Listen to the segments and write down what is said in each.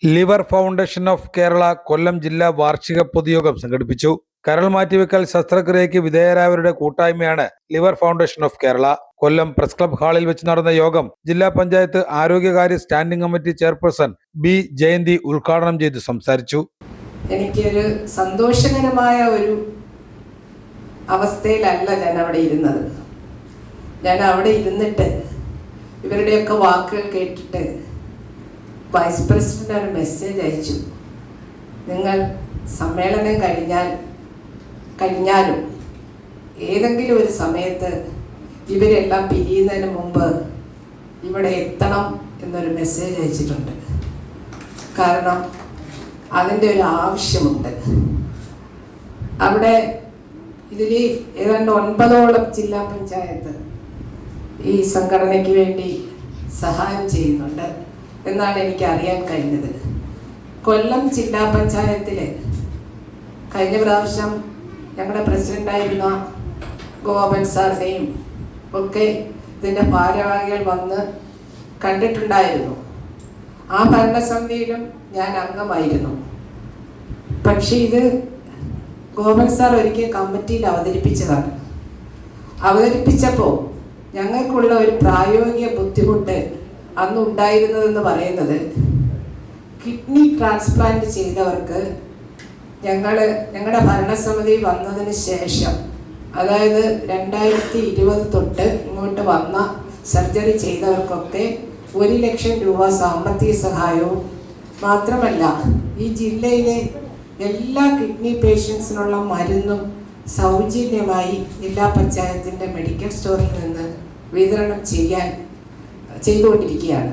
Liver foundation of Kerala Kollam ജില്ലാ വാർഷിക പൊതുയോഗം സംഘടിപ്പിച്ചു. കരൾ മാറ്റിവെക്കൽ ശസ്ത്രക്രിയയ്ക്ക് വിധേയരായവരുടെ കൂട്ടായ്മയാണ് liver foundation of Kerala. Kollam press club ഹാളിൽ വെച്ച് നടന്ന യോഗം ജില്ലാ പഞ്ചായത്ത് ആരോഗ്യകാര്യ standing committee chairperson B Jayanthi ഉദ്ഘാടനം ചെയ്ത് സംസാരിച്ചു. എനിക്കൊരു സന്തോഷകരമായ ഒരു അവസ്ഥയിലല്ല ഞാൻ അവിടെ ഇരുന്നത്. ഞാൻ അവിടെ ഇരുന്നിട്ട് ഇവരുടെയൊക്കെ വാക്കുകൾ കേട്ടിട്ട് വൈസ് പ്രസിഡന്റ് ഒരു മെസ്സേജ് അയച്ചു. നിങ്ങൾ സമ്മേളനം കഴിഞ്ഞാലും ഏതെങ്കിലും ഒരു സമയത്ത് ഇവരെല്ലാം പിരിയുന്നതിന് മുമ്പ് ഇവിടെ എത്തണം എന്നൊരു മെസ്സേജ് അയച്ചിട്ടുണ്ട്. കാരണം അതിൻ്റെ ഒരു ആവശ്യമുണ്ട്. അവിടെ ഇതിൽ ഏതാണ്ട് 9ഓളം ജില്ലാ പഞ്ചായത്ത് ഈ സംഘടനയ്ക്ക് വേണ്ടി സഹായം ചെയ്യുന്നുണ്ട് എന്നാണ് എനിക്ക് അറിയാൻ കഴിഞ്ഞത്. കൊല്ലം ജില്ലാ പഞ്ചായത്തിൽ കഴിഞ്ഞ പ്രാവശ്യം ഞങ്ങളുടെ പ്രസിഡൻ്റായിരുന്ന ഗോപൻ സാറിനെയും ഒക്കെ ഇതിൻ്റെ ഭാരവാഹികൾ വന്ന് കണ്ടിട്ടുണ്ടായിരുന്നു. ആ ഭരണസമിതിയിലും ഞാൻ അംഗമായിരുന്നു. പക്ഷേ ഇത് ഗോപൻ സാർ ഒരിക്കൽ കമ്മിറ്റിയിൽ അവതരിപ്പിച്ചപ്പോൾ ഞങ്ങൾക്കുള്ള ഒരു പ്രായോഗിക ബുദ്ധിമുട്ട് അന്ന് ഉണ്ടായിരുന്നതെന്ന് പറയുന്നത്, കിഡ്നി ട്രാൻസ്പ്ലാന്റ് ചെയ്തവർക്ക് ഞങ്ങളുടെ ഭരണസമിതി വന്നതിന് ശേഷം, അതായത് 2020 തൊട്ട് ഇങ്ങോട്ട് വന്ന സർജറി ചെയ്തവർക്കൊക്കെ 1 ലക്ഷം രൂപ സാമ്പത്തിക സഹായവും മാത്രമല്ല ഈ ജില്ലയിലെ എല്ലാ കിഡ്നി പേഷ്യൻസിനുള്ള മരുന്നും സൗജന്യമായി ജില്ലാ പഞ്ചായത്തിൻ്റെ മെഡിക്കൽ സ്റ്റോറിൽ നിന്ന് വിതരണം ചെയ്തുകൊണ്ടിരിക്കുകയാണ്.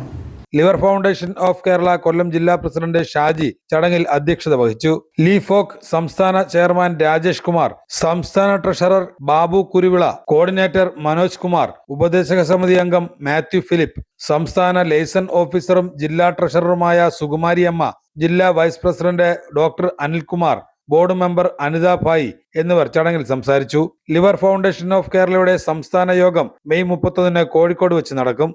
Liver foundation of Kerala Kollam ജില്ലാ പ്രസിഡന്റ് ഷാജി ചടങ്ങിൽ അധ്യക്ഷത വഹിച്ചു. ലീഫോക് സംസ്ഥാന ചെയർമാൻ രാജേഷ് കുമാർ, സംസ്ഥാന ട്രഷറർ ബാബു കുരുവിള, കോർഡിനേറ്റർ മനോജ് കുമാർ, ഉപദേശക സമിതി അംഗം മാത്യു ഫിലിപ്പ്, സംസ്ഥാന ലൈസൺ ഓഫീസറും ജില്ലാ ട്രഷററുമായ സുകുമാരി അമ്മ, ജില്ലാ vice president doctor Anilkumar, board member Anitha Bai എന്നിവർ ചടങ്ങിൽ സംസാരിച്ചു. ലിവർ ഫൗണ്ടേഷൻ ഓഫ് കേരളയുടെ സംസ്ഥാന യോഗം മെയ് 31 കോഴിക്കോട് വെച്ച് നടക്കും.